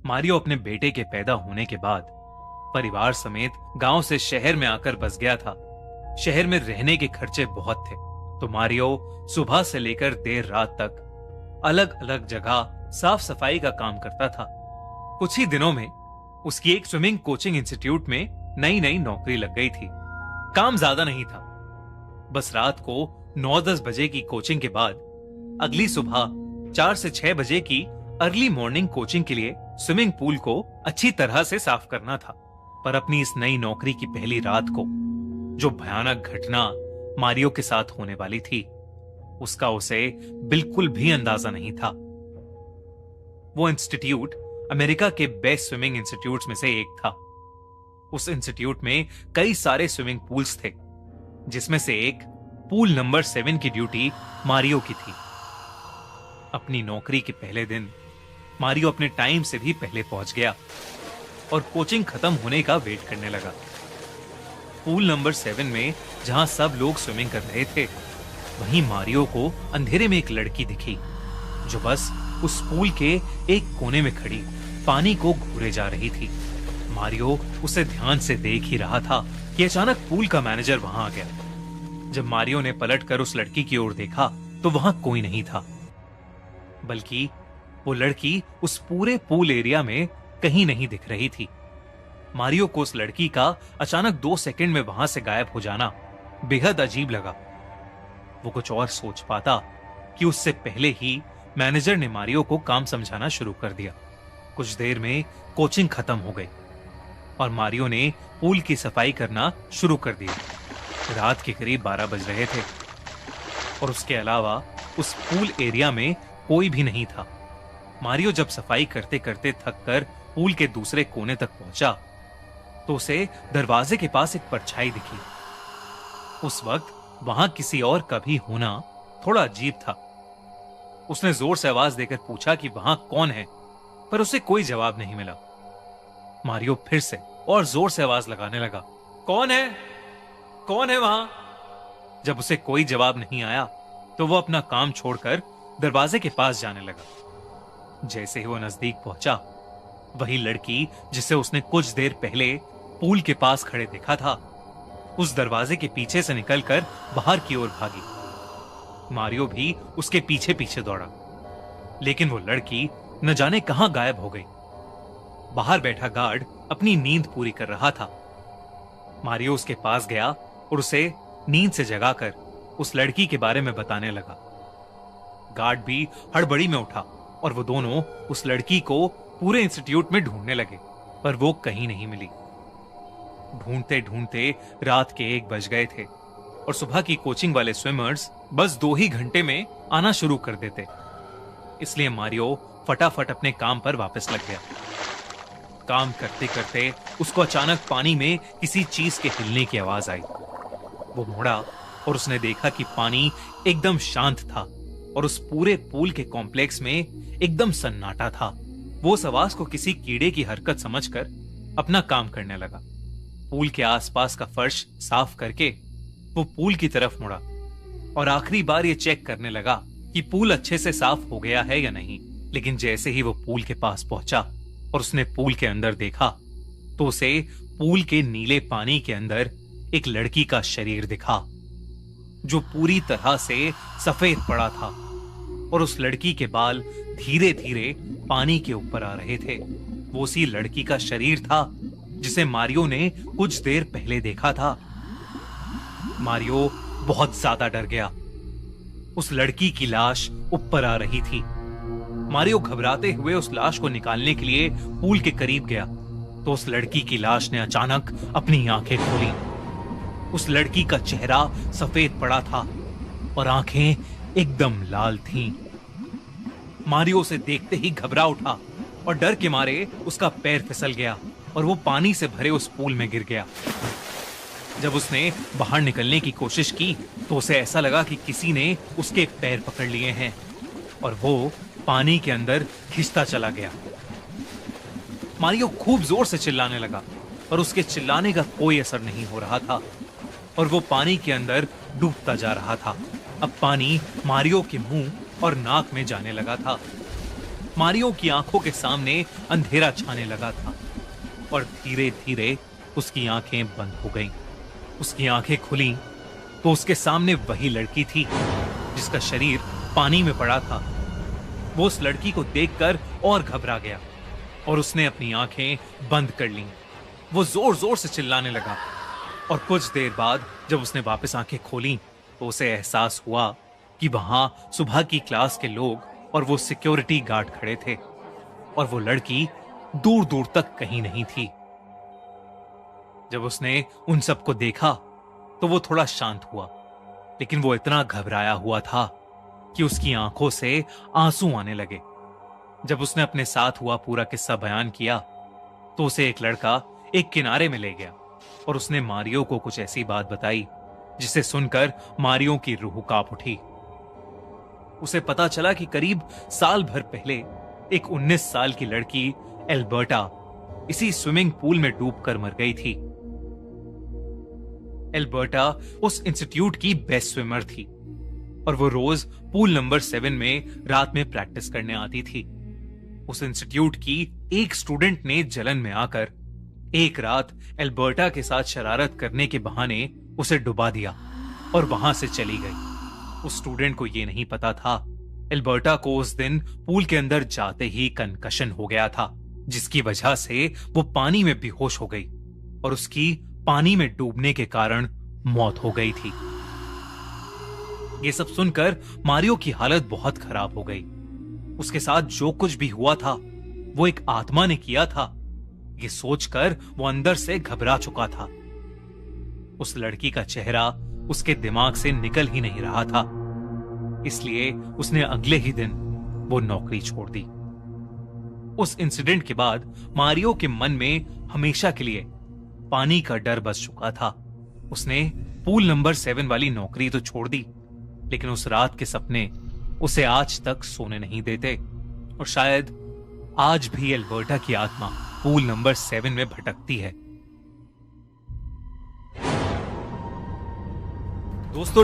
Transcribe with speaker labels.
Speaker 1: Mario अपने बेटे के पैदा होने के बाद परिवार समेत गांव से शहर में आकर बस गया था। शहर में रहने के खर्चे बहुत थे, तो मारियो सुबह से लेकर देर रात तक अलग अलग जगह साफ सफाई का काम करता था। कुछ ही दिनों में उसकी एक स्विमिंग कोचिंग इंस्टीट्यूट में नई नई नौकरी लग गई थी। काम ज्यादा नहीं था, बस रात को 9-10 बजे की कोचिंग के बाद अगली सुबह 4 से 6 बजे की अर्ली मॉर्निंग कोचिंग के लिए स्विमिंग पूल को अच्छी तरह से साफ करना था। पर अपनी इस नई नौकरी की पहली रात को जो भयानक घटना मारियो के साथ होने वाली थी, उसका उसे बिल्कुल भी अंदाजा नहीं था। वो इंस्टीट्यूट अमेरिका के बेस्ट स्विमिंग इंस्टीट्यूट्स में से एक था। उस इंस्टीट्यूट में कई सारे स्विमिंग पूल्स थे, जिसमें से एक पूल नंबर 7 की ड्यूटी मारियो की थी। अपनी नौकरी के पहले दिन मारियो अपने टाइम से भी पहले पहुंच गया और कोचिंग खत्म होने का वेट करने लगा। पूल नंबर 7 में जहां सब लोग स्विमिंग कर रहे थे, वहीं मारियो को अंधेरे में एक लड़की दिखी जो बस उस पूल के एक कोने में खड़ी पानी को घूरे जा रही थी। मारियो उसे ध्यान से देख ही रहा था कि अचानक पूल का मैनेजर वहां आ गया। जब मारियो ने पलटकर उस लड़की की ओर देखा तो वहां कोई नहीं था, बल्कि वो लड़की उस पूरे पूल एरिया में कहीं नहीं दिख रही थी। मारियो को उस लड़की का अचानक 2 सेकंड में वहां से गायब हो जाना बेहद अजीब लगा। वो कुछ और सोच पाता कि उससे पहले ही मैनेजर ने मारियो को काम समझाना शुरू कर दिया। कुछ देर में कोचिंग खत्म हो गई और मारियो ने पूल की सफाई करना शुरू कर दिया। रात के करीब 12 बज रहे थे और उसके अलावा उस पूल एरिया में कोई भी नहीं था। मारियो जब सफाई करते करते थक कर पूल के दूसरे कोने तक पहुंचा तो उसे दरवाजे के पास एक परछाई दिखी। उस वक्त वहां किसी और का भी होना थोड़ा अजीब था। उसने जोर से आवाज देकर पूछा कि वहां कौन है, पर उसे कोई जवाब नहीं मिला। मारियो फिर से और जोर से आवाज लगाने लगा, कौन है, कौन है वहां? जब उसे कोई जवाब नहीं आया तो वो अपना काम छोड़कर दरवाजे के पास जाने लगा। जैसे ही वो नजदीक पहुंचा, वही लड़की जिसे उसने कुछ देर पहले पूल के पास खड़े देखा था, उस दरवाजे के पीछे से निकलकर बाहर की ओर भागी। मारियो भी उसके पीछे पीछे दौड़ा, लेकिन वो लड़की न जाने कहां गायब हो गई। बाहर बैठा गार्ड अपनी नींद पूरी कर रहा था। मारियो उसके पास गया और उसे नींद से जगाकर उस लड़की के बारे में बताने लगा। गार्ड भी हड़बड़ी में उठा और वो दोनों उस लड़की को पूरे इंस्टीट्यूट में ढूंढने लगे, पर वो कहीं नहीं मिली। ढूंढते ढूंढते रात के 1 बज गए थे और सुबह की कोचिंग वाले स्विमर्स बस 2 ही घंटे में आना शुरू कर देते। इसलिए मारियो फटाफट अपने काम पर वापस लग गया। काम करते करते उसको अचानक पानी में किसी चीज के हिलने की आवाज आई। वो मुड़ा और उसने देखा कि पानी एकदम शांत था और उस पूरे पूल के कॉम्प्लेक्स में एकदम सन्नाटा था। वो उस आवाज को किसी कीड़े की हरकत समझकर अपना काम करने लगा। पूल के आसपास का फर्श साफ करके वो पूल की तरफ मुड़ा और आखिरी बार ये चेक करने लगा कि पूल अच्छे से साफ हो गया है या नहीं। लेकिन जैसे ही वो पूल के पास पहुंचा और उसने पूल के अंदर देखा तो उसे पूल के नीले पानी के अंदर एक लड़की का शरीर दिखा, जो पूरी तरह से सफेद पड़ा था और उस लड़की के बाल धीरे धीरे पानी के ऊपर आ रहे थे। वो उसी लड़की का शरीर था जिसे मारियो ने कुछ देर पहले देखा था। मारियो बहुत ज्यादा डर गया। उस लड़की की लाश ऊपर आ रही थी। मारियो घबराते हुए उस लाश को निकालने के लिए पूल के करीब गया तो उस लड़की की लाश ने अचानक अपनी आंखें खोली। उस लड़की का चेहरा सफेद पड़ा था और आंखें एकदम लाल थीं। मारियो उसे देखते ही घबरा उठा और डर के मारे उसका पैर फिसल गया और वो पानी से भरे उस पूल में गिर गया। जब उसने बाहर निकलने की कोशिश की तो उसे ऐसा लगा कि किसी ने उसके पैर पकड़ लिए हैं और वो पानी के अंदर खिंचता चला गया। मारियो खूब जोर से चिल्लाने लगा पर उसके चिल्लाने का कोई असर नहीं हो रहा था और वो पानी के अंदर डूबता जा रहा था। अब पानी मारियो के मुंह और नाक में जाने लगा था। मारियो की आंखों के सामने अंधेरा छाने लगा था और धीरे धीरे उसकी आंखें बंद हो गईं। उसकी आंखें खुली तो उसके सामने वही लड़की थी जिसका शरीर पानी में पड़ा था। वो उस लड़की को देखकर और घबरा गया और उसने अपनी आंखें बंद कर लीं। वो जोर जोर से चिल्लाने लगा और कुछ देर बाद जब उसने वापस आंखें खोली तो उसे एहसास हुआ कि वहां सुबह की क्लास के लोग और वो सिक्योरिटी गार्ड खड़े थे और वो लड़की दूर दूर तक कहीं नहीं थी। जब उसने उन सबको देखा तो वो थोड़ा शांत हुआ, लेकिन वो इतना घबराया हुआ था कि उसकी आंखों से आंसू आने लगे। जब उसने अपने साथ हुआ पूरा किस्सा बयान किया तो उसे एक लड़का एक किनारे में ले गया और उसने मारियो को कुछ ऐसी बात बताई जिसे सुनकर मारियो की रूह कांप उठी। उसे पता चला कि करीब साल भर पहले एक 19 साल की लड़की एल्बर्टा इसी स्विमिंग पूल में डूबकर मर गई थी। एल्बर्टा उस इंस्टीट्यूट की बेस्ट स्विमर थी और वो रोज पूल नंबर 7 में रात में प्रैक्टिस करने आती थी। उस इंस्टीट्यूट की एक स्टूडेंट ने जलन में आकर एक रात एल्बर्टा के साथ शरारत करने के बहाने उसे डुबा दिया और वहां से चली गई। उस स्टूडेंट को यह नहीं पता था एल्बर्टा को उस दिन पूल के अंदर जाते ही कंकशन हो गया था, जिसकी वजह से वो पानी में बेहोश हो गई और उसकी पानी में डूबने के कारण मौत हो गई थी। ये सब सुनकर मारियो की हालत बहुत खराब हो गई। उसके साथ जो कुछ भी हुआ था वो एक आत्मा ने किया था, ये सोचकर वो अंदर से घबरा चुका था। उस लड़की का चेहरा उसके दिमाग से निकल ही नहीं रहा था, इसलिए उसने अगले ही दिन वो नौकरी छोड़ दी। उस इंसिडेंट के बाद मारियो के मन में हमेशा के लिए पानी का डर बस चुका था। उसने पूल नंबर 7 वाली नौकरी तो छोड़ दी, लेकिन उस रात के सपने उसे आज तक सोने नहीं देते और शायद आज भी एल्बर्टा की आत्मा पूल नंबर 7 में भटकती है। दोस्तों,